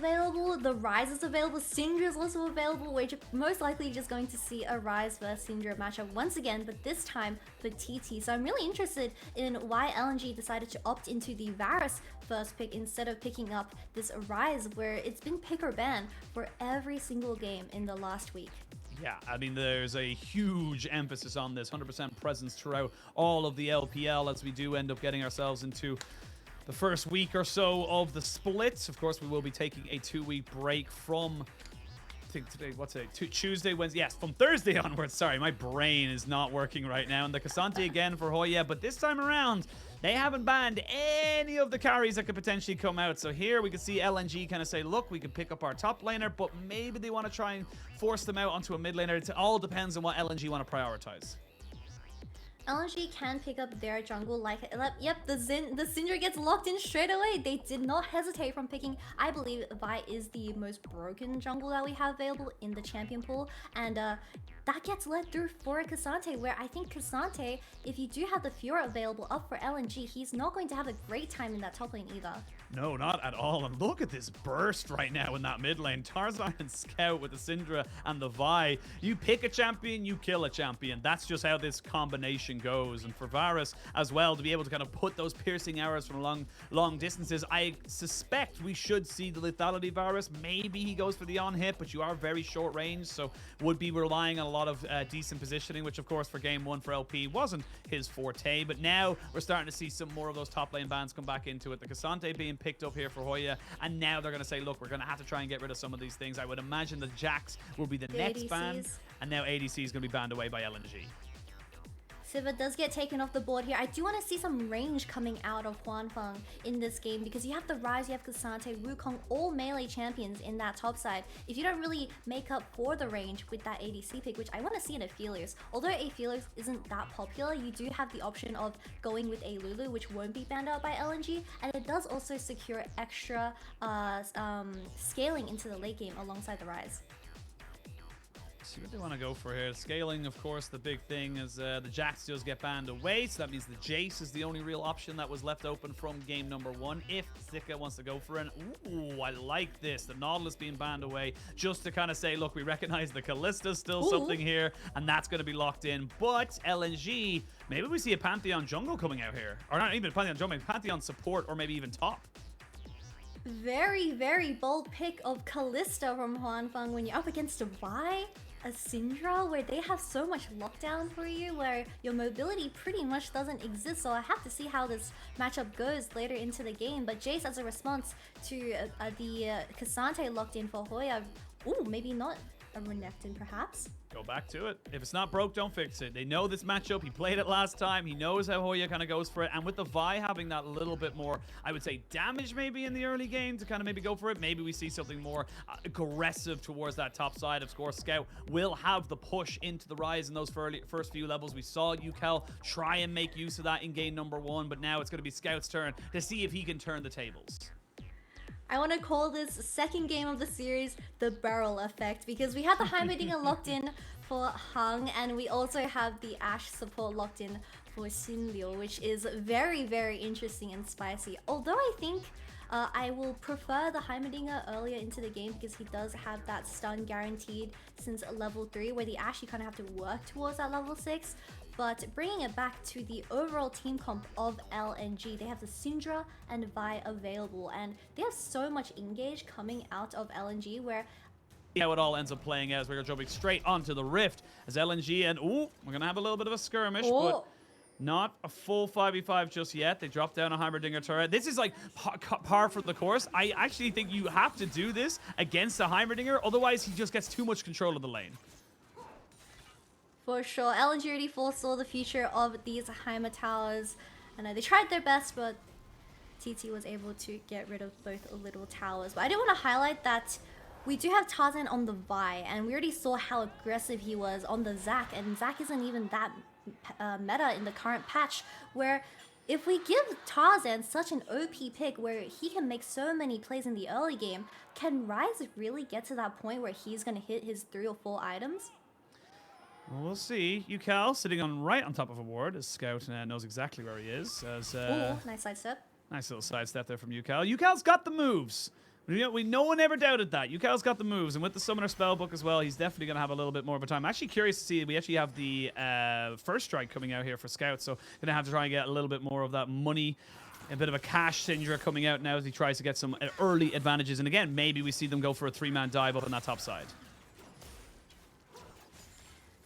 available, the Ryze is available, Syndra is also available. We're most likely just going to see a Ryze versus Syndra matchup once again, but this time for TT. So I'm really interested in why LNG decided to opt into the Varus first pick instead of picking up this Ryze, where it's been pick or ban for every single game in the last week. Yeah, I mean, there's a huge emphasis on this 100% presence throughout all of the LPL as we do end up getting ourselves into the first week or so of the split. Of course, we will be taking a 2-week break from, I think today, what's it? Tuesday, Wednesday, yes, from Thursday onwards. Sorry, my brain is not working right now. And the Ksante again for Hoya, but this time around, they haven't banned any of the carries that could potentially come out. So here we can see LNG kind of say, look, we can pick up our top laner, but maybe they want to try and force them out onto a mid laner. It all depends on what LNG want to prioritize. LNG can pick up their jungle like, yep, the Syndra gets locked in straight away. They did not hesitate from picking. I believe Vi is the most broken jungle that we have available in the champion pool, and that gets led through for Ksante, where I think Ksante, if you do have the Fiora available up for LNG, he's not going to have a great time in that top lane either. No, not at all. And look at this burst right now in that mid lane. Tarzan and Scout with the Syndra and the Vi. You pick a champion, you kill a champion. That's just how this combination goes. And for Varus as well, to be able to kind of put those piercing arrows from long distances, I suspect we should see the lethality Varus. Maybe he goes for the on hit, but you are very short range, so would be relying on a lot of decent positioning, which of course for game one for LP wasn't his forte. But now we're starting to see some more of those top lane bans come back into it. The Ksante being picked up here for Hoya, and now they're going to say, look, we're going to have to try and get rid of some of these things. I would imagine the Jax will be the next ADCs. ban, and now ADC is going to be banned away by LNG. Sivir does get taken off the board here. I do want to see some range coming out of Huanfeng in this game, because you have the Ryze, you have Ksante, Wukong, all melee champions in that top side. If you don't really make up for the range with that ADC pick, which I want to see in Aphelios. Although Aphelios isn't that popular, you do have the option of going with a Lulu, which won't be banned out by LNG, and it does also secure extra scaling into the late game alongside the Ryze. See what they want to go for here. Scaling, of course, the big thing is the Jax does get banned away, so that means the Jace is the only real option that was left open from game number one if Zika wants to go for an... Ooh, I like this. The Nautilus being banned away just to kind of say, look, we recognize the Kalista still something here, and that's going to be locked in. But LNG, maybe we see a Pantheon jungle coming out here. Or not even a Pantheon jungle, maybe Pantheon support, or maybe even top. Very, very bold pick of Kalista from Huanfeng when you're up against a Vi, a Syndra, where they have so much lockdown for you, where your mobility pretty much doesn't exist. So I have to see how this matchup goes later into the game. But Jace, as a response to the Ksante locked in for Hoya, ooh, maybe not a Renekton perhaps. Go back to it. If it's not broke, don't fix it. They know this matchup. He played it last time. He knows how Hoya kind of goes for it. And with the Vi having that little bit more, I would say, damage maybe in the early game to kind of maybe go for it. Maybe we see something more aggressive towards that top side. Of course, Scout will have the push into the Ryze in those first few levels. We saw Ucal try and make use of that in game number one, but now it's going to be Scout's turn to see if he can turn the tables. I want to call this second game of the series the barrel effect, because we have the Heimerdinger locked in for Hung, and we also have the Ashe support locked in for xinliu, which is very, very interesting and spicy. Although I think I will prefer the Heimerdinger earlier into the game, because he does have that stun guaranteed since level 3, where the Ashe you kind of have to work towards that level 6. But bringing it back to the overall team comp of LNG, they have the Syndra and Vi available, and they have so much engage coming out of LNG, where how it all ends up playing out as we're jumping straight onto the rift as LNG, and ooh, we're gonna have a little bit of a skirmish, but not a full 5v5 just yet. They drop down a Heimerdinger turret. This is like par for the course. I actually think you have to do this against a Heimerdinger, otherwise he just gets too much control of the lane. For sure, LNG already foresaw the future of these Heimer towers, and they tried their best, but TT was able to get rid of both little towers. But I do want to highlight that we do have Tarzan on the Vi, and we already saw how aggressive he was on the Zac, and Zac isn't even that meta in the current patch, where if we give Tarzan such an OP pick where he can make so many plays in the early game, can Ryze really get to that point where he's going to hit his 3 or 4 items? Well, we'll see. Ucal sitting right on top of a ward as Scout knows exactly where he is. As, ooh, nice sidestep. Nice little sidestep there from Ucal. Ucal's got the moves. No one ever doubted that. Ucal's got the moves, and with the Summoner Spellbook as well, he's definitely going to have a little bit more of a time. I'm actually curious to see. We actually have the first strike coming out here for Scouts, so going to have to try and get a little bit more of that money. A bit of a cash Syndra coming out now as he tries to get some early advantages. And again, maybe we see them go for a 3-man dive up on that top side.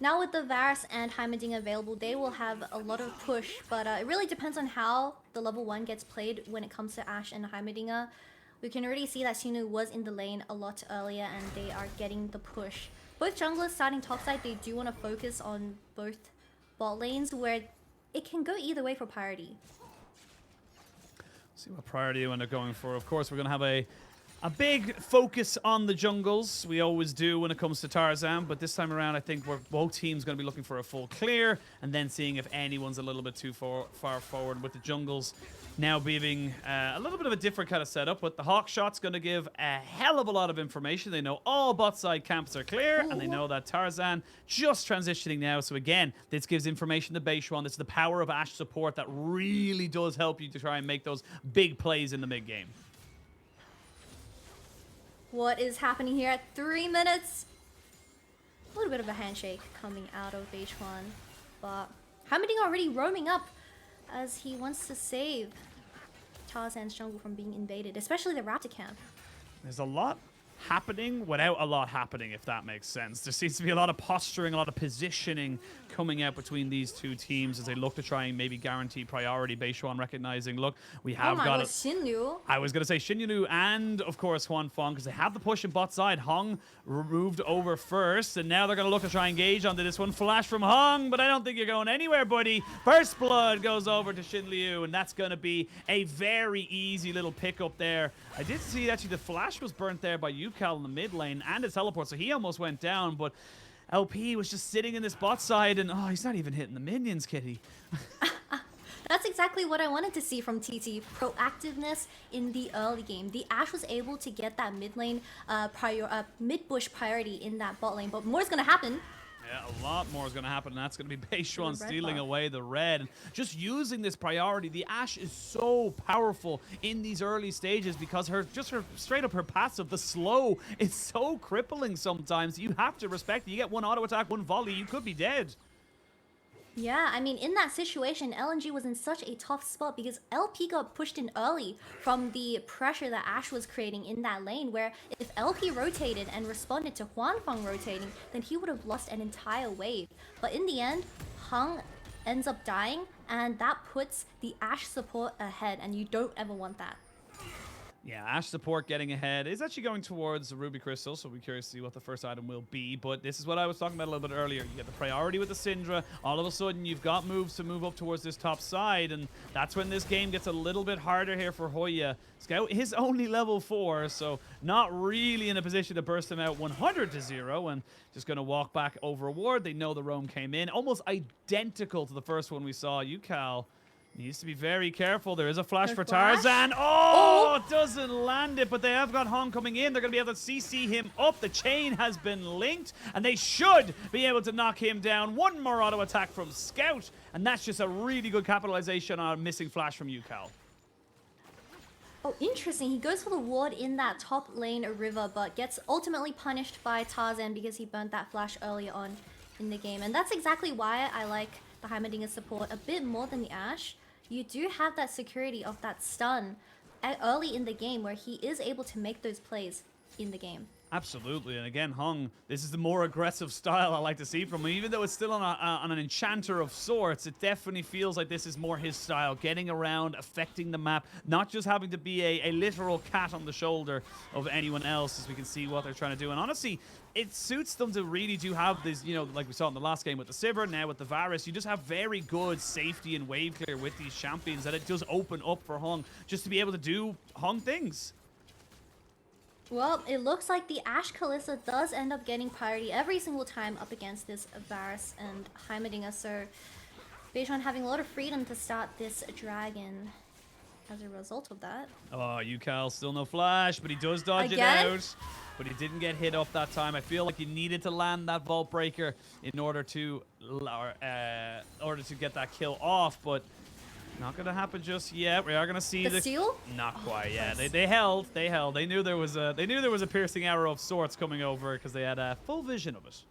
Now with the Varus and Heimerdinger available, they will have a lot of push, but it really depends on how the level 1 gets played when it comes to Ashe and Heimerdinger. We can already see that xinliu was in the lane a lot earlier and they are getting the push. Both junglers starting topside, they do want to focus on both bot lanes where it can go either way for priority. See what priority you end up going for. Of course, we're going to have a big focus on the jungles. We always do when it comes to Tarzan, but this time around I think both teams going to be looking for a full clear and then seeing if anyone's a little bit too far forward with the jungles. Now being a little bit of a different kind of setup, but the Hawk Shot's going to give a hell of a lot of information. They know all bot side camps are clear, and they know that Tarzan just transitioning now. So again, this gives information to Beichuan. This is the power of Ashe support that really does help you to try and make those big plays in the mid game. What is happening here at 3 minutes? A little bit of a handshake coming out of Beichuan, but Heimerdinger already roaming up as he wants to save Tarzan's jungle from being invaded, especially the Raptor camp. There's a lot happening without a lot happening, if that makes sense. There seems to be a lot of posturing, a lot of positioning coming out between these two teams as they look to try and maybe guarantee priority. Beichuan recognizing, look, we have got it. xinliu. I was going to say xinliu and, of course, Huanfeng, because they have the push in bot side. Hong moved over first, and now they're going to look to try and engage onto this one. Flash from Hong, but I don't think you're going anywhere, buddy. First blood goes over to xinliu, and that's going to be a very easy little pickup there. I did see, actually, the flash was burnt there by Ucal in the mid lane and his teleport, so he almost went down, but LP was just sitting in this bot side, and oh, he's not even hitting the minions, kitty. That's exactly what I wanted to see from TT. Proactiveness in the early game. The Ashe was able to get that mid lane, mid-bush priority in that bot lane, but more is going to happen. Yeah, a lot more is going to happen, and that's going to be Beichuan stealing away the red. And just using this priority, the Ashe is so powerful in these early stages because her straight up her passive, the slow, is so crippling sometimes. You have to respect it. You get one auto attack, one volley, you could be dead. Yeah, I mean, in that situation, LNG was in such a tough spot because LP got pushed in early from the pressure that Ashe was creating in that lane, where if LP rotated and responded to Huanfeng rotating, then he would have lost an entire wave. But in the end, Hung ends up dying, and that puts the Ashe support ahead, and you don't ever want that. Yeah, Ashe support getting ahead is actually going towards the Ruby Crystal, so we're curious to see what the first item will be. But this is what I was talking about a little bit earlier. You get the priority with the Syndra. All of a sudden, you've got moves to move up towards this top side, and that's when this game gets a little bit harder here for Hoya. Scout is only level 4, so not really in a position to burst him out 100-0, and just going to walk back over a ward. They know the roam came in. Almost identical to the first one we saw. Ucal needs to be very careful. There is a flash for Tarzan. Oh, doesn't land it, but they have got Hong coming in. They're going to be able to CC him up. The chain has been linked, and they should be able to knock him down. One more auto attack from Scout, and that's just a really good capitalization on a missing flash from Ucal. Oh, interesting. He goes for the ward in that top lane river, but gets ultimately punished by Tarzan because he burnt that flash earlier on in the game. And that's exactly why I like the Heimerdinger support a bit more than the Ashe. You do have that security of that stun early in the game where he is able to make those plays in the game. Absolutely, and again, Hung, this is the more aggressive style I like to see from him. Even though it's still on an enchanter of sorts, it definitely feels like this is more his style. Getting around, affecting the map, not just having to be a literal cat on the shoulder of anyone else, as we can see what they're trying to do. And honestly, it suits them to really do have these, you know, like we saw in the last game with the Sivir, now with the Varus, you just have very good safety and wave clear with these champions that it does open up for Hung just to be able to do Hung things. Well, it looks like the Ashe Kalista does end up getting priority every single time up against this Varus and Heimerdinger, so Beichuan having a lot of freedom to start this dragon as a result of that. Oh, Ucal, still no flash, but he does dodge it out. But he didn't get hit up that time. I feel like you needed to land that Vault Breaker in order to get that kill off, but Not gonna happen just yet. We are gonna see The steal? Not quite. Yeah, nice. they held. They held. They knew there was a piercing arrow of sorts coming over because they had a full vision of it.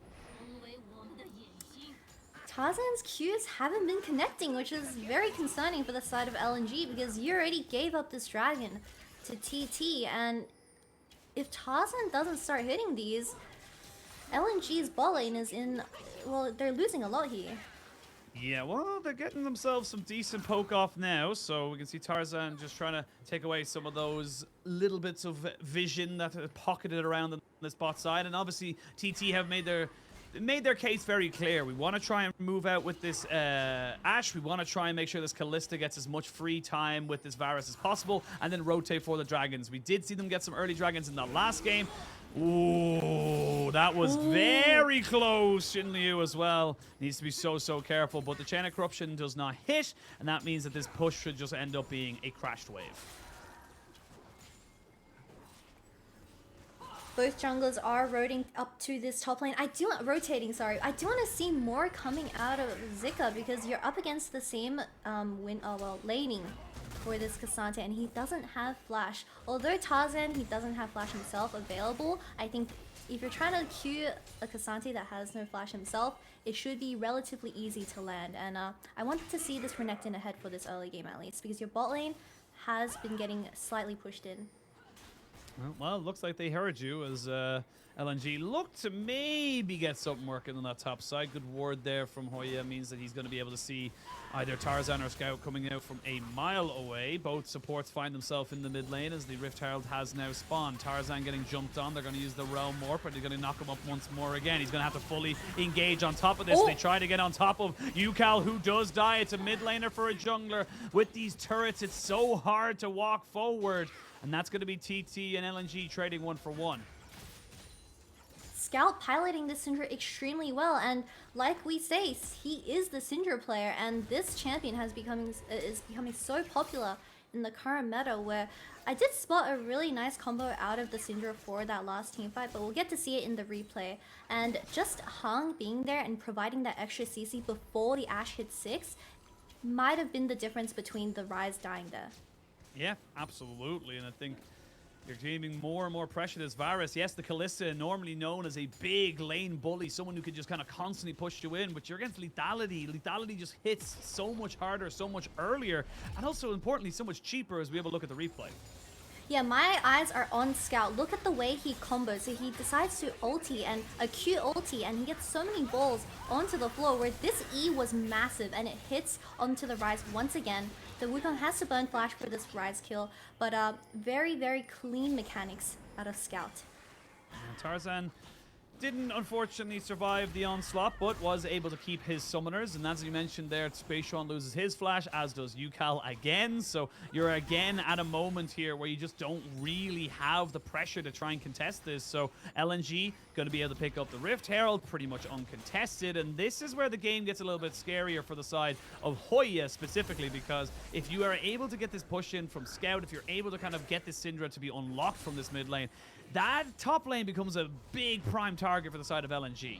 Tarzan's Qs haven't been connecting, which is very concerning for the side of LNG because you already gave up this dragon to TT, and if Tarzan doesn't start hitting these, LNG's bot lane is in, well, they're losing a lot here. Yeah, well, they're getting themselves some decent poke off now, so we can see Tarzan just trying to take away some of those little bits of vision that are pocketed around on this bot side, and obviously TT have made their case very clear. We want to try and move out with this Ashe. We want to try and make sure this Kalista gets as much free time with this Varus as possible, and then rotate for the dragons. We did see them get some early dragons in the last game. Ooh, that was very close. Xinliu as well needs to be so careful, but the Chain of Corruption does not hit, and that means that this push should just end up being a crashed wave. Both junglers are rotating up to this top lane. I do want to see more coming out of Zika because you're up against the same laning for this Ksante, and he doesn't have flash. Although Tarzan, he doesn't have flash himself available, I think if you're trying to queue a Ksante that has no flash himself, it should be relatively easy to land. And I wanted to see this Renekton ahead for this early game at least, because your bot lane has been getting slightly pushed in. Well, it looks like they heard you as LNG look to maybe get something working on that top side. Good ward there from Hoya means that he's going to be able to see either Tarzan or Scout coming out from a mile away. Both supports find themselves in the mid lane as the Rift Herald has now spawned. Tarzan getting jumped on. They're going to use the Realm Warp, but they're going to knock him up once more again. He's going to have to fully engage on top of this. They try to get on top of Ucal, who does die. It's a mid laner for a jungler. With these turrets, it's so hard to walk forward. And that's going to be TT and LNG trading 1-for-1. Scout piloting this Syndra extremely well, and like we say, he is the Syndra player, and this champion is becoming so popular in the current meta, where I did spot a really nice combo out of the Syndra for that last team fight, but we'll get to see it in the replay. And just Hung being there and providing that extra CC before the Ashe hit 6 might have been the difference between the Ryze dying there. Yeah, absolutely, and I think you're gaining more and more pressure as Varus. Yes, the Kalista, normally known as a big lane bully, someone who can just kind of constantly push you in, but you're against lethality. Lethality just hits so much harder, so much earlier, and also, importantly, so much cheaper as we have a look at the replay. Yeah, my eyes are on Scout. Look at the way he combos. So he decides to ulti and a Q ulti, and he gets so many balls onto the floor where this E was massive and it hits onto the Ryze once again. The Wukong has to burn flash for this Ryze kill, but very clean mechanics out of Scout. And Tarzan didn't unfortunately survive the onslaught, but was able to keep his summoners. And as you mentioned there, Beichuan loses his flash, as does Ucal again. So you're again at a moment here where you just don't really have the pressure to try and contest this. So LNG going to be able to pick up the Rift Herald pretty much uncontested. And this is where the game gets a little bit scarier for the side of Hoya specifically, because if you are able to get this push in from Scout, if you're able to kind of get this Syndra to be unlocked from this mid lane, that top lane becomes a big prime target for the side of LNG.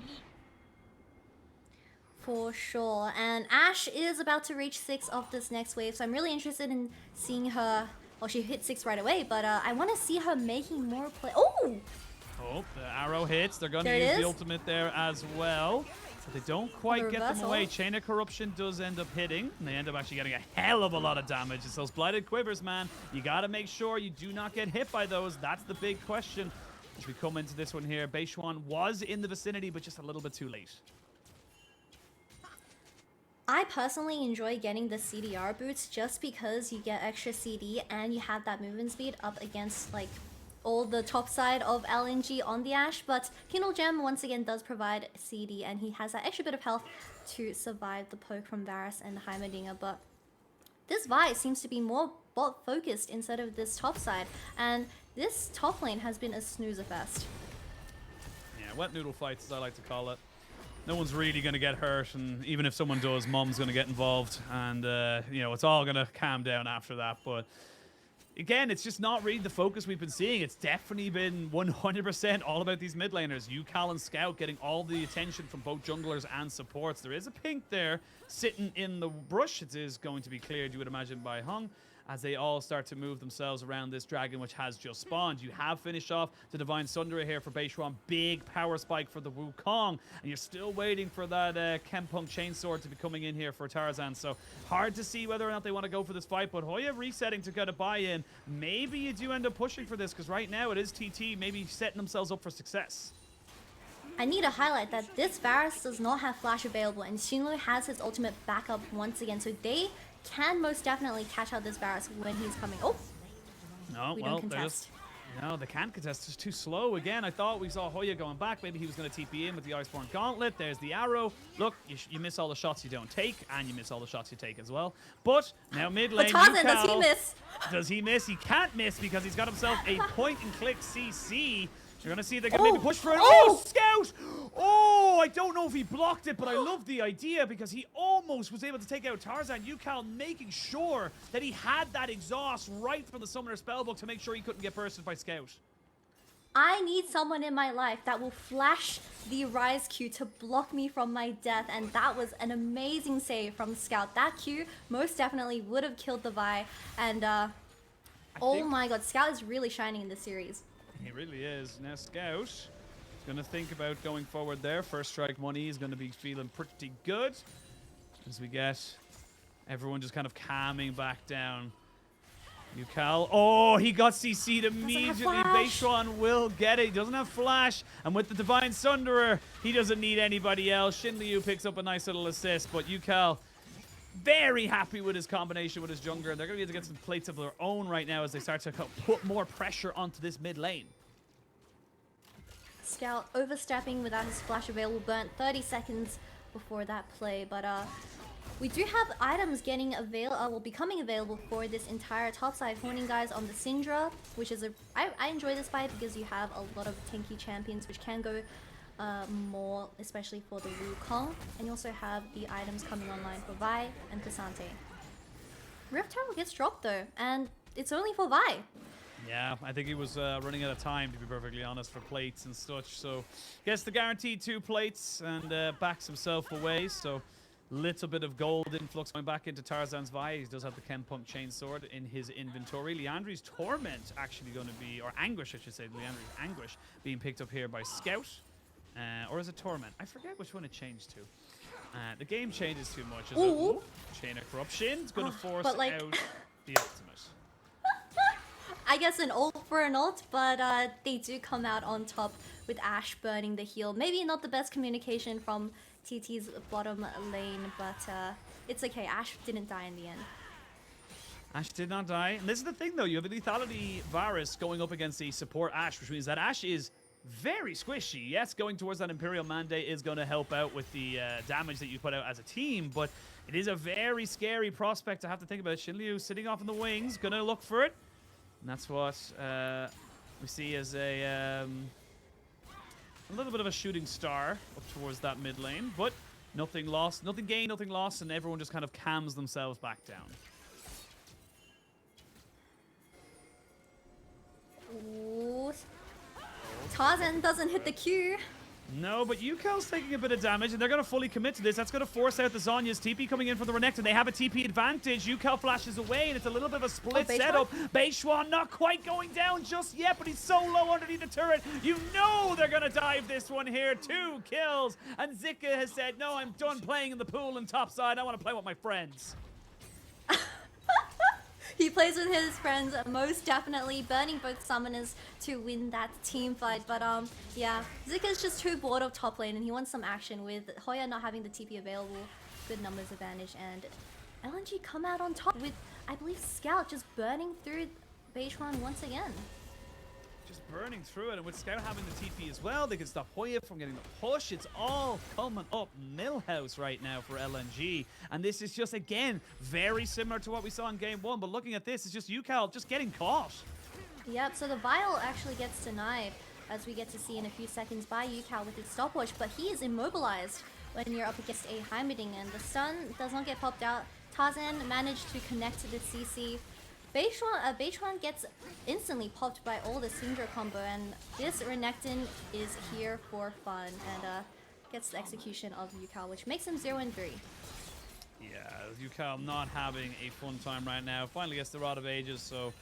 For sure. And Ashe is about to reach 6 of this next wave, so I'm really interested in seeing her. Well, she hit 6 right away, but I want to see her making more play. Oh, the arrow hits. They're going to use the ultimate there as well. But they don't quite get them away. Chain of Corruption does end up hitting, and they end up actually getting a hell of a lot of damage. It's those Blighted Quivers, man. You got to make sure you do not get hit by those. That's the big question as we come into this one here. Beichuan was in the vicinity, but just a little bit too late. I personally enjoy getting the CDR boots just because you get extra CD and you have that movement speed up against like all the top side of LNG on the Ashe, but Kindle Gem once again does provide CD, and he has that extra bit of health to survive the poke from Varus and Heimerdinger. But this Vi seems to be more bot focused instead of this top side, and this top lane has been a snoozer fest. Yeah, wet noodle fights as I like to call it. No one's really going to get hurt, and even if someone does, mom's going to get involved, and you know, it's all going to calm down after that. But Again, it's just not really the focus we've been seeing. It's definitely been 100% all about these mid laners. Ucal and Scout getting all the attention from both junglers and supports. There is a pink there sitting in the brush. It is going to be cleared, you would imagine, by Hung, as they all start to move themselves around this dragon, which has just spawned. You have finished off the Divine Syndra here for Beichuan. Big power spike for the Wukong. And you're still waiting for that Kempunk Chainsword to be coming in here for Tarzan. So hard to see whether or not they want to go for this fight. But Hoya resetting to get a buy-in. Maybe you do end up pushing for this, because right now it is TT maybe setting themselves up for success. I need to highlight that this Varus does not have flash available, and xinliu has his ultimate backup once again. So they can most definitely catch out this Varus when he's coming. Oh, no, we well, don't contest. No, they can't contest. It's too slow. Again, I thought we saw Hoya going back. Maybe he was going to TP in with the Iceborne Gauntlet. There's the arrow. Look, you miss all the shots you don't take, and you miss all the shots you take as well. But now mid lane, but Tarzan, Ucal, does he miss? Does he miss? He can't miss because he's got himself a point-and-click CC. You're going to see they're going to maybe push for it. Oh, Scout! Oh, I don't know if he blocked it, but I love the idea because he almost was able to take out Tarzan. Ucal making sure that he had that exhaust right from the Summoner Spellbook to make sure he couldn't get bursted by Scout. I need someone in my life that will flash the Ryze Q to block me from my death, and that was an amazing save from Scout. That Q most definitely would have killed the Vi, and oh my god, Scout is really shining in this series. He really is. Now Scout is going to think about going forward there. First strike money is going to be feeling pretty good as we get everyone just kind of calming back down. Ucal, oh, he got CC'd immediately. Beichuan will get it. He doesn't have flash. And with the Divine Sunderer, he doesn't need anybody else. xinliu picks up a nice little assist, but Ucal very happy with his combination with his jungler. They're going to be able to get some plates of their own right now as they start to put more pressure onto this mid lane. Scout overstepping without his flash available, burnt 30 seconds before that play, but we do have items getting becoming available for this entire topside. Horning guys on the Syndra, which is I enjoy this fight because you have a lot of tanky champions which can go more, especially for the Wukong, and you also have the items coming online for Vi and Ksante. Rift Tower gets dropped though, and it's only for Vi. Yeah, I think he was running out of time, to be perfectly honest, for plates and such. So gets the guaranteed 2 plates and backs himself away. So little bit of gold influx going back into Tarzan's Vi. He does have the Kempunk Chainsword in his inventory. Liandry's Torment actually going to be, or Anguish I should say, Liandry's Anguish being picked up here by Scout. Or is it Torment? I forget which one it changed to. The game changes too much. Ooh. Chain of Corruption is going to force out the ultimate. I guess an ult for an ult, but they do come out on top with Ashe burning the heal. Maybe not the best communication from TT's bottom lane, but it's okay. Ashe didn't die in the end. Ashe did not die. And this is the thing, though. You have a lethality Varus going up against the support Ashe, which means that Ashe is very squishy. Yes, going towards that Imperial Mandate is going to help out with the damage that you put out as a team, but it is a very scary prospect to have to think about. xinliu sitting off in the wings, going to look for it. And that's what we see as a little bit of a shooting star up towards that mid lane, but nothing lost, nothing gained, nothing lost, and everyone just kind of calms themselves back down. Ooh. Tarzan doesn't hit the Q. No, but Ucal's taking a bit of damage, and they're going to fully commit to this. That's going to force out the Zhonya's TP coming in for the Renekton. They have a TP advantage. Ucal flashes away, and it's a little bit of a split setup. Beichuan not quite going down just yet, but he's so low underneath the turret. You know they're going to dive this one here. 2 kills, and Zika has said, no, I'm done playing in the pool and topside. I want to play with my friends. He plays with his friends, most definitely burning both summoners to win that team fight. But yeah, Zika's just too bored of top lane and he wants some action with Hoya not having the TP available. Good numbers advantage, and LNG come out on top with, I believe, Scout just burning through Beichuan once again. Just burning through it, and with Scout having the TP as well, they can stop Hoya from getting the push. It's all coming up Millhouse right now for LNG, and this is just, again, very similar to what we saw in Game 1, but looking at this, it's just Ucal just getting caught. Yep, so the Vial actually gets denied, as we get to see in a few seconds, by Ucal with his stopwatch, but he is immobilized when you're up against a Heimerdinger, and the stun does not get popped out. Tarzan managed to connect to the CC Beichuan gets instantly popped by all the Syndra combo, and this Renekton is here for fun and gets the execution of Ucal, which makes him 0-3. Yeah, Ucal not having a fun time right now. Finally gets the Rod of Ages, so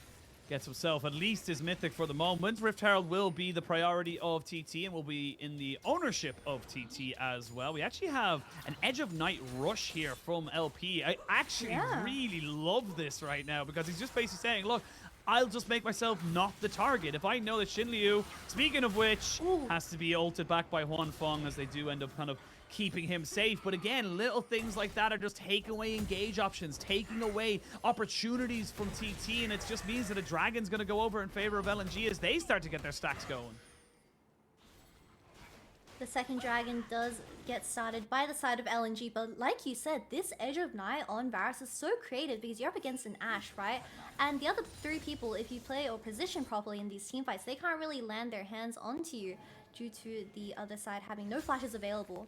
gets himself at least his mythic for the moment. Rift Herald will be the priority of TT and will be in the ownership of TT as well. We actually have an Edge of Night rush here from LP. I actually really love this right now because he's just basically saying, look, I'll just make myself not the target. If I know that XinLiu, speaking of which, has to be ulted back by Huanfeng, as they do end up kind of keeping him safe. But again, little things like that are just taking away engage options, taking away opportunities from TT, and it just means that a dragon's going to go over in favor of LNG as they start to get their stacks going. The second dragon does get started by the side of LNG, but like you said, this Edge of Night on Varus is so creative because you're up against an Ashe, right? And the other three people, if you play or position properly in these team fights, they can't really land their hands onto you due to the other side having no flashes available.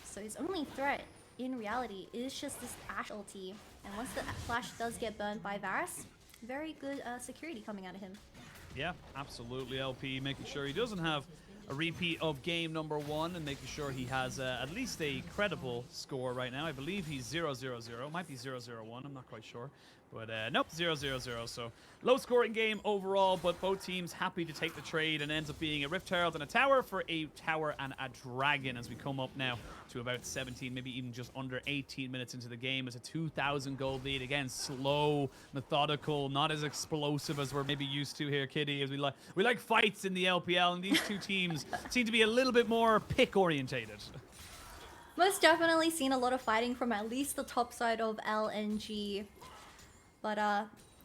So his only threat, in reality, is just this Ashe ulti. And once the flash does get burned by Varus, very good security coming out of him. Yeah, absolutely. LP making sure he doesn't have a repeat of game number 1 and making sure he has at least a credible score right now. I believe he's 0-0-0. Might be 0-0-1. I'm not quite sure. But nope, 0-0-0. So low scoring game overall, but both teams happy to take the trade, and ends up being a Rift Herald and a tower for a tower and a dragon as we come up now to about 17, maybe even just under 18 minutes into the game. It's a 2,000 gold lead. Again, slow, methodical, not as explosive as we're maybe used to here, Kitty, as we like fights in the LPL, and these two teams seem to be a little bit more pick orientated. Most definitely seen a lot of fighting from at least the top side of LNG. But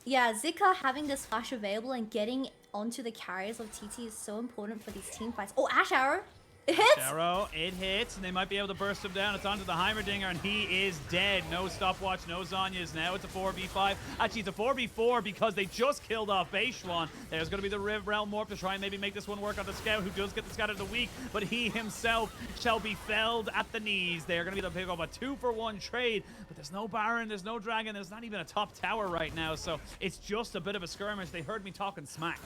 yeah, Zika having this flash available and getting onto the carriers of TT is so important for these team fights. Oh, Ashe arrow! It hits! Arrow, it hits, and they might be able to burst him down. It's onto the Heimerdinger, and he is dead. No stopwatch, no Zhonya's. Now it's a 4v5. Actually, it's a 4v4 because they just killed off Beichuan. There's going to be the Realm Warp to try and maybe make this one work on the Scout, who does get the Scout of the week, but he himself shall be felled at the knees. They're going to be able to pick up a 2-for-1 trade, but there's no Baron, there's no Dragon, there's not even a top tower right now, so it's just a bit of a skirmish. They heard me talking smack.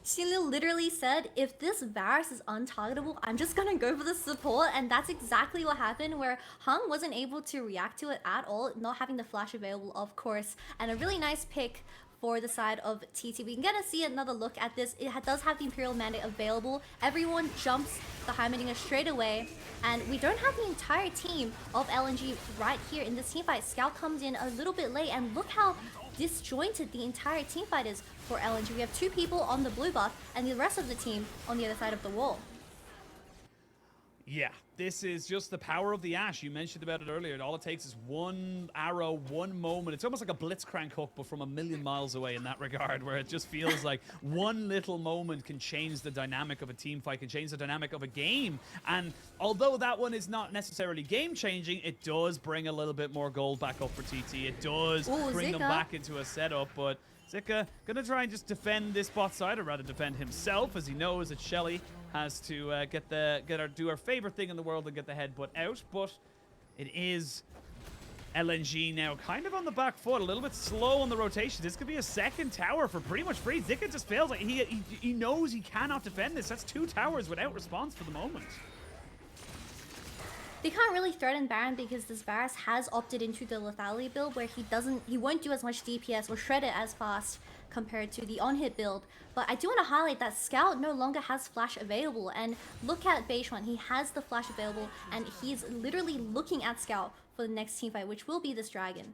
Xinliu literally said, if this Varus is untargetable, I'm just gonna go for the support, and that's exactly what happened, where Hung wasn't able to react to it at all, not having the flash available, of course, and a really nice pick for the side of TT. We can get to see another look at this. It does have the Imperial Mandate available. Everyone jumps the Heimerdinger straight away, and we don't have the entire team of LNG right here in this team fight. Scout comes in a little bit late, and look how disjointed the entire team fight is for LNG. We have 2 people on the blue buff and the rest of the team on the other side of the wall. Yeah, this is just the power of the Ashe. You mentioned about it earlier. All it takes is one arrow, one moment. It's almost like a blitzcrank hook, but from a million miles away in that regard, where it just feels like one little moment can change the dynamic of a team fight, can change the dynamic of a game. And although that one is not necessarily game-changing, it does bring a little bit more gold back up for TT. It does bring them back into a setup, but Zika gonna try and just defend this bot side, or rather defend himself, as he knows that Shelly has to do her favorite thing in the world and get the headbutt out. But it is LNG now kind of on the back foot, a little bit slow on the rotation. This could be a second tower for pretty much free. Zika just fails. Like he knows he cannot defend this. That's 2 towers without response for the moment. They can't really threaten Baron because this Varus has opted into the lethality build, where he won't do as much DPS or shred it as fast compared to the on-hit build. But I do want to highlight that Scout no longer has flash available, and look at Beichuan. He has the flash available, and he's literally looking at Scout for the next team fight, which will be this dragon.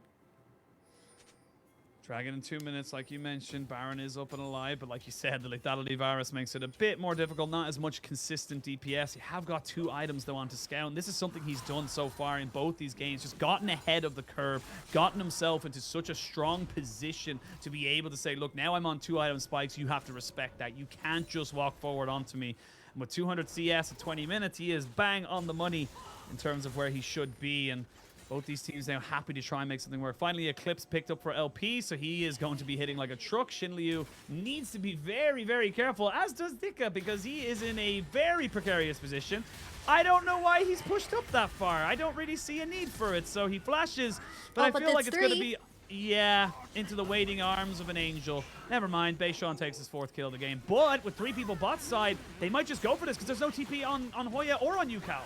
Dragon in 2 minutes, like you mentioned. Baron is up and alive, but like you said, the lethality Varus makes it a bit more difficult. Not as much consistent DPS. You have got 2 items though onto Scout, and this is something he's done so far in both these games. Just gotten ahead of the curve, gotten himself into such a strong position to be able to say, look, now I'm on 2 item spikes. You have to respect that. You can't just walk forward onto me. And with 200 CS at 20 minutes, he is bang on the money in terms of where he should be. And both these teams now happy to try and make something work. Finally, Eclipse picked up for LP, so he is going to be hitting like a truck. XinLiu needs to be very, very careful, as does Zika, because he is in a very precarious position. I don't know why he's pushed up that far. I don't really see a need for it, so he flashes, but I feel like it's going to be Yeah, into the waiting arms of an angel. Never mind, Beichuan takes his 4th kill of the game. But with 3 people bot side, they might just go for this because there's no TP on Hoya or on Ucal.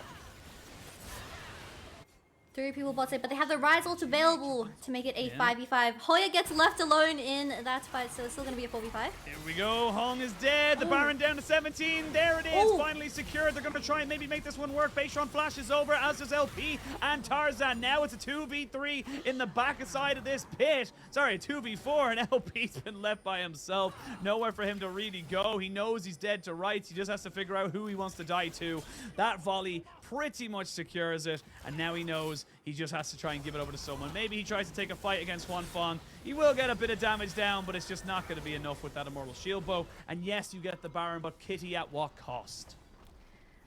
3 people bot side, but they have the Ryze ult available to make it a 5v5. Hoya gets left alone in that fight, so it's still going to be a 4v5. Here we go. Hong is dead. The Baron down to 17. There it is. Finally secured. They're going to try and maybe make this one work. Beichuan flashes over, as does LP and Tarzan. Now it's a 2v3 in the back side of this pit. Sorry, 2v4, and LP's been left by himself. Nowhere for him to really go. He knows he's dead to Ryze. He just has to figure out who he wants to die to. That volley pretty much secures it, and now he knows he just has to try and give it over to someone. Maybe he tries to take a fight against Huanfeng. He will get a bit of damage down, but it's just not going to be enough with that Immortal Shield Bow. And yes, you get the Baron, but Kitty, at what cost?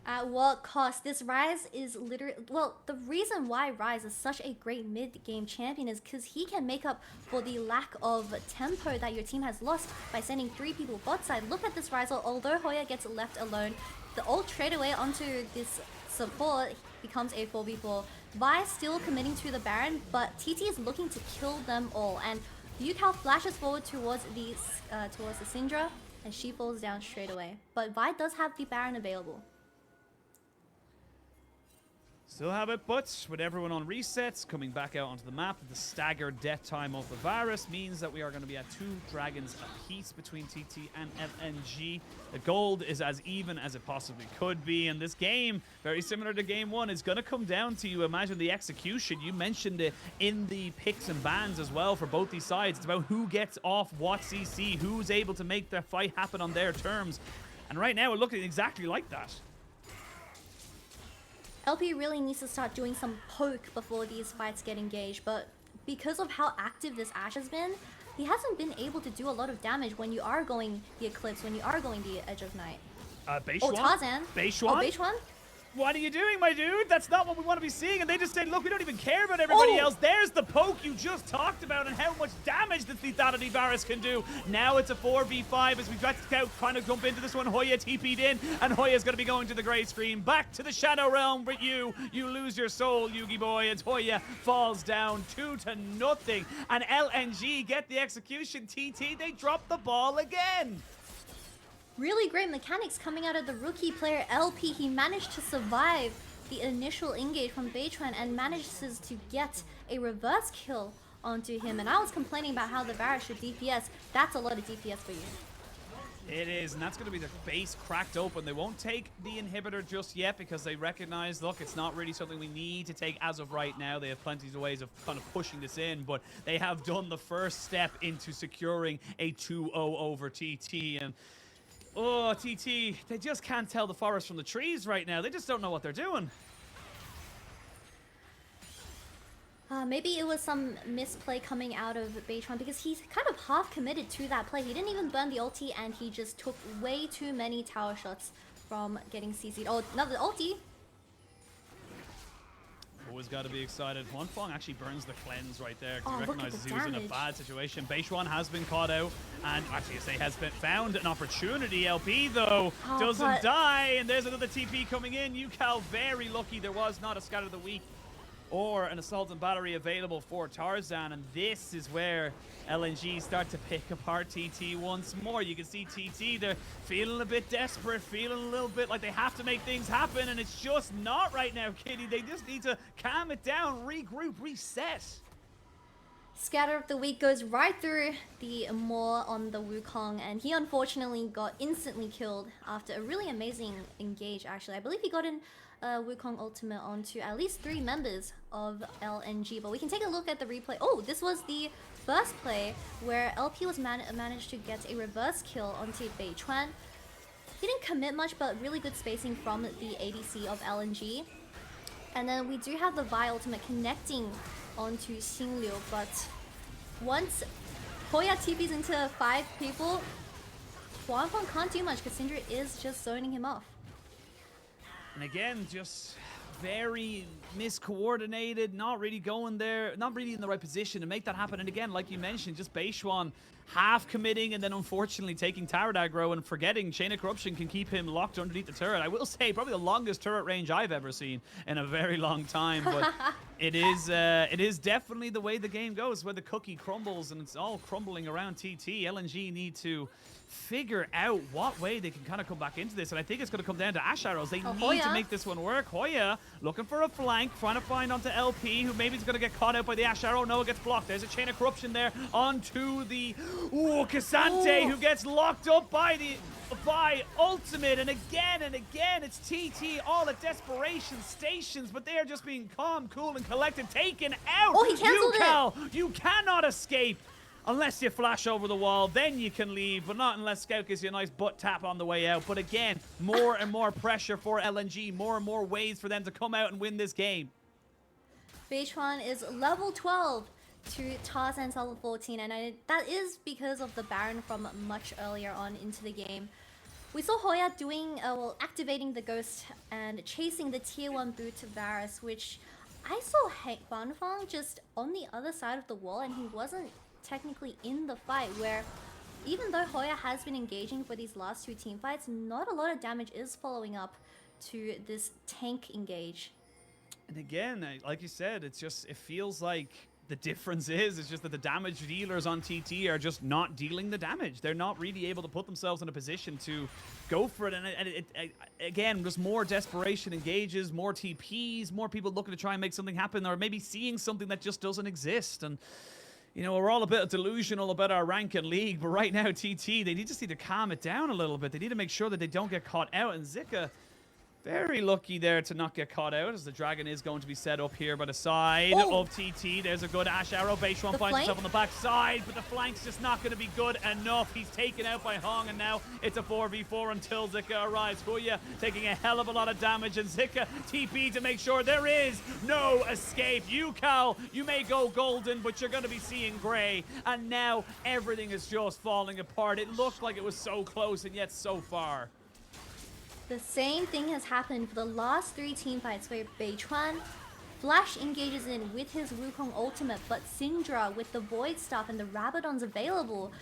At what cost? This Ryze is literally... Well, the reason why Ryze is such a great mid-game champion is because he can make up for the lack of tempo that your team has lost by sending 3 people bot side. Look at this Ryze ult. Although Hoya gets left alone, the ult straight away onto this support becomes a 4v4. Vi still committing to the Baron, but TT is looking to kill them all. And Ucal flashes forward towards the Syndra, and she falls down straight away. But Vi does have the Baron available. Still have it, but with everyone on resets, coming back out onto the map, the staggered death time of the Varus means that we are going to be at 2 dragons apiece between TT and LNG. The gold is as even as it possibly could be, and this game, very similar to game 1, is going to come down to, you imagine, the execution. You mentioned it in the picks and bans as well for both these sides. It's about who gets off what CC, who's able to make the fight happen on their terms. And right now, we're looking exactly like that. LP really needs to start doing some poke before these fights get engaged, but because of how active this Ashe has been, he hasn't been able to do a lot of damage when you are going the Eclipse, when you are going the Edge of Night. Beichuan? Oh, Tarzan. Beichuan? Oh, Beichuan? What are you doing, my dude? That's not what we want to be seeing. And they just say, look, we don't even care about everybody else. There's the poke you just talked about and how much damage the lethality Varus can do. Now it's a 4v5 as we've got to kind of jump into this one. Hoya TP'd in, and Hoya's going to be going to the grey screen. Back to the Shadow Realm with you. You lose your soul, Yugi boy. And Hoya falls down 2-0. And LNG get the execution. TT, they drop the ball again. Really great mechanics coming out of the rookie player LP. He managed to survive the initial engage from Beichuan and manages to get a reverse kill onto him. And I was complaining about how the Varus should DPS. That's a lot of DPS for you. It is, and that's going to be their base cracked open. They won't take the inhibitor just yet because they recognize, look, it's not really something we need to take as of right now. They have plenty of ways of kind of pushing this in, but they have done the first step into securing a 2-0 over TT. And oh, TT, they just can't tell the forest from the trees right now. They just don't know what they're doing. Maybe it was some misplay coming out of Beichuan because he's kind of half committed to that play. He didn't even burn the ulti, and he just took way too many tower shots from getting CC'd. Oh, another ulti. Always got to be excited. Huanfeng actually burns the cleanse right there because Oh, he look at recognizes the he was in a damage. bad situation. Beichuan has been caught out, and actually, they has been found an opportunity. LP, though, Oh, doesn't but- die, and there's another TP coming in. Ucal very lucky there was not a Scatter of the Weak or an Assault and Battery available for Tarzan, and this is where LNG start to pick apart TT once more. You can see TT, they're feeling a bit desperate, feeling a little bit like they have to make things happen, and it's just not right now, Kitty. They just need to calm it down, regroup, reset. Scatter of the Week goes right through the Maw on the Wukong, and he unfortunately got instantly killed after a really amazing engage, actually. I believe he got in Wukong ultimate onto at least 3 members of LNG, but we can take a look at the replay. Oh, this was the first play where LP was managed to get a reverse kill onto Beichuan. He didn't commit much, but really good spacing from the ADC of LNG. And then we do have the Vi ultimate connecting onto xinliu, but once Hoya TPs into 5 people, Huanfeng can't do much because Syndra is just zoning him off. And again, just very miscoordinated, not really going there, not really in the right position to make that happen. And again, like you mentioned, just Beichuan half committing and then unfortunately taking turret aggro and forgetting Chain of Corruption can keep him locked underneath the turret. I will say, probably the longest turret range I've ever seen in a very long time, but It is definitely the way the game goes, where the cookie crumbles and it's all crumbling around TT. LNG need to figure out what way they can kind of come back into this, and I think it's going to come down to Ashe arrows. They need to make this one work. Hoya looking for a flank, trying to find onto LP, who maybe is going to get caught out by the Ashe arrow. No, it gets blocked. There's a chain of corruption there onto the Ksante, who gets locked up by ultimate, and again it's TT all at desperation stations, but they are just being calm, cool, and collected. Taken out. Oh, he canceled Ucal, you cannot escape. Unless you flash over the wall, then you can leave, but not unless Scout gives you a nice butt tap on the way out. But again, more and more pressure for LNG, more and more ways for them to come out and win this game. Beichuan is level 12 to Tarzan's level 14, and that is because of the Baron from much earlier on into the game. We saw Hoya doing, activating the Ghost and chasing the tier 1 boot to Varus, which I saw Huanfeng just on the other side of the wall, and he wasn't technically in the fight, where even though Hoya has been engaging for these last 2 team fights, not a lot of damage is following up to this tank engage. And again, like you said, it feels like the difference is just that the damage dealers on TT are just not dealing the damage. They're not really able to put themselves in a position to go for it. And again, just more desperation engages, more TPs, more people looking to try and make something happen, or maybe seeing something that just doesn't exist. And you know, we're all a bit delusional about our rank and league, but right now, TT, they just need to calm it down a little bit. They need to make sure that they don't get caught out. And Zika, very lucky there to not get caught out, as the dragon is going to be set up here by the side of TT. There's a good Ashe arrow. Beichuan finds himself on the back side, but the flank's just not going to be good enough. He's taken out by Hong, and now it's a 4v4 until Zika arrives. Hoya taking a hell of a lot of damage, and Zika TP to make sure there is no escape. Ucal, you may go golden, but you're going to be seeing gray. And now everything is just falling apart. It looked like it was so close, and yet so far. The same thing has happened for the last 3 team fights, where Beichuan flash engages in with his Wukong ultimate, but Syndra with the Void Staff and the Rabadon's available,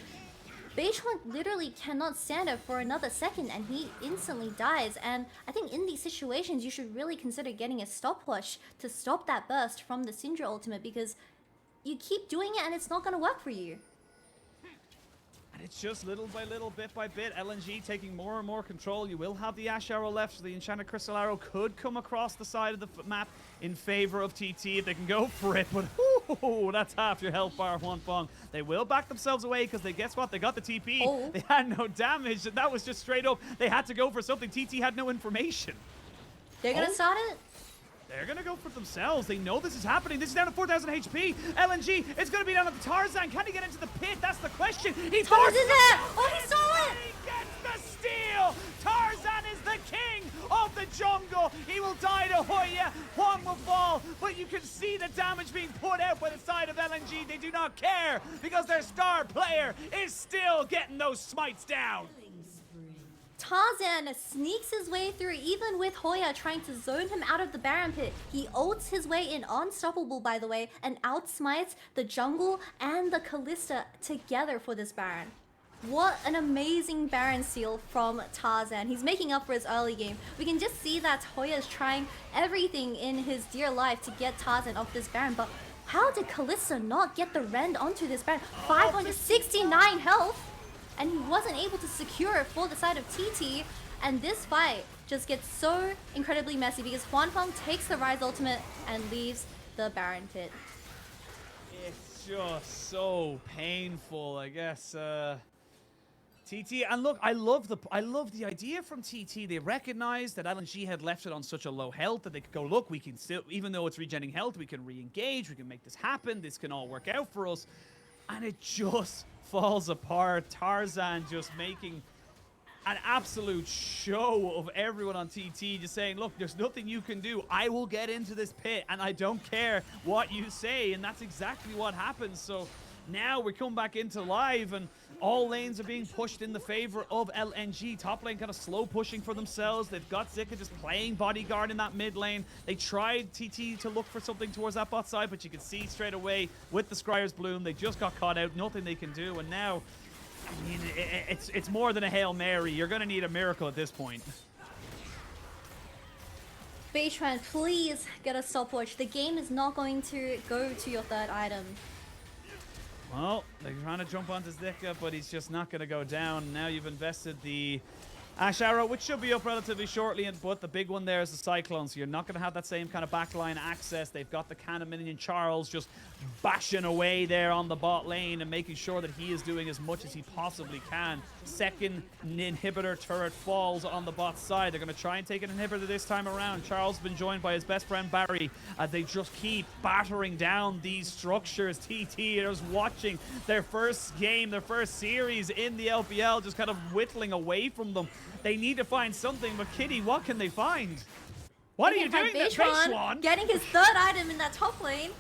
Beichuan literally cannot stand it for another second, and he instantly dies. And I think in these situations, you should really consider getting a stopwatch to stop that burst from the Syndra ultimate, because you keep doing it and it's not going to work for you. And it's just little by little, bit by bit, LNG taking more and more control. You will have the Ashe arrow left, so the enchanted crystal arrow could come across the side of the map in favor of TT if they can go for it. But that's half your health bar, Huanfeng. They will back themselves away, because guess what? They got the TP. They had no damage, and that was just straight up. They had to go for something. TT had no information. They're gonna start it? They're going to go for it themselves. They know this is happening. This is down to 4,000 HP. LNG is going to be down at the Tarzan. Can he get into the pit? That's the question. He forces it! Oh, he saw it! He gets the steal! Tarzan is the king of the jungle. He will die to Hoya. Huang will fall. But you can see the damage being put out by the side of LNG. They do not care, because their star player is still getting those smites down. Tarzan sneaks his way through, even with Hoya trying to zone him out of the Baron pit. He ults his way in, unstoppable by the way, and outsmites the jungle and the Kalista together for this Baron. What an amazing Baron steal from Tarzan. He's making up for his early game. We can just see that Hoya is trying everything in his dear life to get Tarzan off this Baron, but how did Kalista not get the rend onto this Baron? 569 health! And he wasn't able to secure it for the side of TT. And this fight just gets so incredibly messy, because Huanfeng takes the Ryze ultimate and leaves the Baron pit. It's just so painful, I guess. TT, and look, I love the idea from TT. They recognized that LNG had left it on such a low health that they could go, look, we can still, even though it's regenerating health, we can re-engage, we can make this happen, this can all work out for us. And it just falls apart. Tarzan just making an absolute show of everyone on TT, just saying, look, there's nothing you can do. I will get into this pit, and I don't care what you say. And that's exactly what happens. So now we come back into live, and all lanes are being pushed in the favor of LNG. Top lane kind of slow pushing for themselves. They've got Zika just playing bodyguard in that mid lane. They tried TT to look for something towards that bot side, but you can see straight away with the Scryer's Bloom, they just got caught out. Nothing they can do, and now, I mean, it's more than a Hail Mary. You're going to need a miracle at this point. Beichuan, please get a stopwatch. The game is not going to go to your third item. Well, they're trying to jump onto Zika, but he's just not going to go down. Now you've invested the Ashe Arrow, which should be up relatively shortly, but the big one there is the Cyclone, so you're not going to have that same kind of backline access. They've got the cannon minion Charles just bashing away there on the bot lane and making sure that he is doing as much as he possibly can. Second inhibitor turret falls on the bot side. They're going to try and take an inhibitor this time around. Charles has been joined by his best friend Barry as they just keep battering down these structures. TT is watching their first game, their first series in the LPL, just kind of whittling away from them. They need to find something, but Kitty, what can they find? What are you doing there, Beichuan? Getting his third item in that top lane.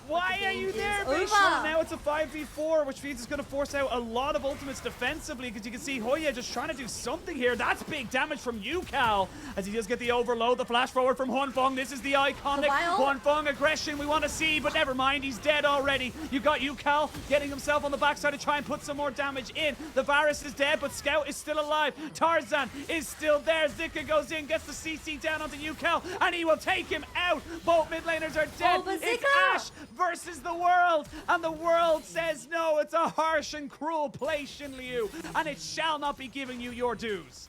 Why are you there, Beichuan? Now it's a 5v4, which means it's going to force out a lot of ultimates defensively, because you can see Hoya just trying to do something here. That's big damage from Ucal, as he does get the overload, the flash forward from Huanfeng. This is the iconic Huanfeng aggression we want to see, but never mind, he's dead already. You've got Ucal getting himself on the backside to try and put some more damage in. The Varus is dead, but Scout is still alive. Tarzan is still there. Zika goes in, gets the CC down onto Ucal, and he will take him out. Both mid laners are dead. It's Ashe versus the world, and the world says no. It's a harsh and cruel play, Xinliu, and it shall not be giving you your dues.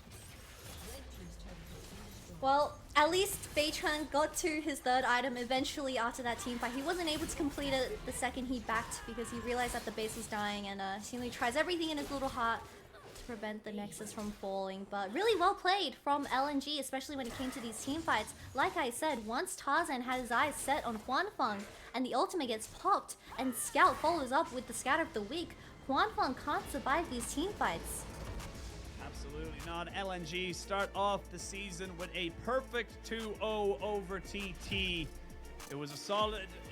Well, at least Beichuan got to his third item eventually after that team fight. He wasn't able to complete it the second he backed because he realized that the base was dying, and Xinliu tries everything in his little heart to prevent the Nexus from falling. But really well played from LNG, especially when it came to these team fights. Like I said, once Tarzan had his eyes set on Huanfeng and the ultimate gets popped and Scout follows up with the Scatter of the Week, Huanfeng can't survive these team fights. Absolutely not. LNG start off the season with a perfect 2-0 over TT. It was a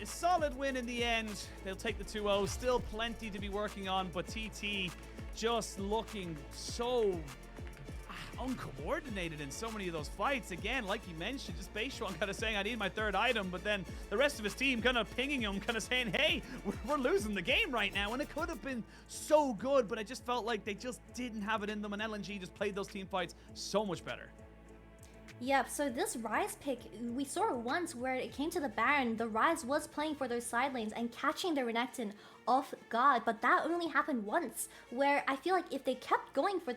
solid win in the end. They'll take the 2-0. Still plenty to be working on, but TT just looking so uncoordinated in so many of those fights. Again, like you mentioned, just Beichuan kind of saying, I need my third item, but then the rest of his team kind of pinging him, kind of saying, hey, we're losing the game right now. And it could have been so good, but I just felt like they just didn't have it in them, and LNG just played those team fights so much better. Yep, so this Ryze pick, we saw it once where it came to the Baron. The Ryze was playing for those side lanes and catching the Renekton off guard, but that only happened once, where I feel like if they kept going for